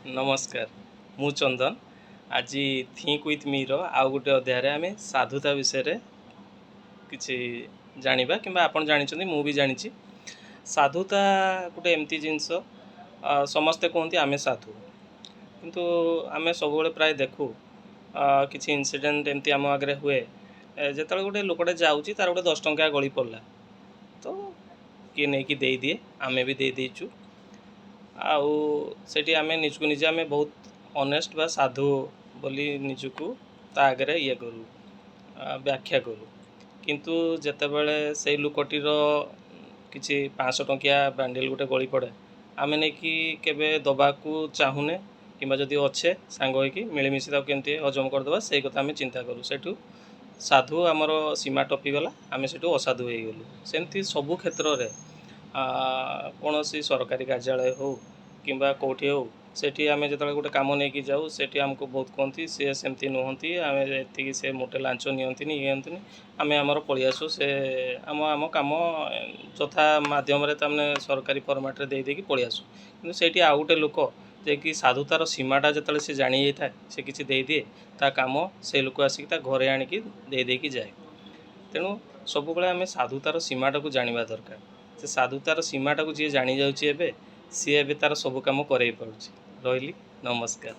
नमस्कार मु चंदन आज थिंक विथ मी रो आउ गोटे अध्याय आम साधुता विषय किसी जानिबा कि आपन जानी मु भी जानी साधुता गोटे एमती जिनस समस्ते कहते आमे साधु किंतु आमे सब प्राय देखू किसी इनसीडेंट एमती आम आगे हुए जो गोटे लोकटे जाऊँगी तार गोटे 10 टंका गली पड़ा तो किए नहीं कि दे दिए आमे भी दे देचु आउ सेठी आमे निजको निजे आमे बहुत ऑनेस्ट बा साधु बोली निजको ता आगे ये करूँ व्याख्या करूँ किंतु जेतेबेले से लुकटीर किसी 500 टंकिया बांडिल गोटे गली पड़े आमे नहीं कि केबे दबाकू चाहूने कि जदि अच्छे सांग होइकी मिलमिशी केमती हजम करदे से कथा आमे चिंता करूँ सेठू साधु आमर सीमा टपीगला आमे सेठू असाधु हो गलु सेमती सबु क्षेत्र रे कौन सी सरकारी कार्यालय हो कि कौटी हो सेठी आमे जो गोटे कम नहीं जाऊँ सेठी आमको बहुत कहती सी सेमती नुहति आम ये से मोटे लांच नियंतिनी ये आमे आमर पलि आसू से आम आम कम यथा मध्यम सरकारी फर्माट रे दे पलि आसू कि सेठी आउ गोटे लोक जे कि साधुतार सीमाटा जो से जानी जाए से किसी दे दिए ता काम से लोक आसिक घरे आणिकी देदेकी जाए तेणु सब आम साधुतार सीमाटा को जाना दरकार से साधुतार सीमाटा को जी जानी जाऊँगी सी एबे तार सब कम करई पारुछि रही नमस्कार।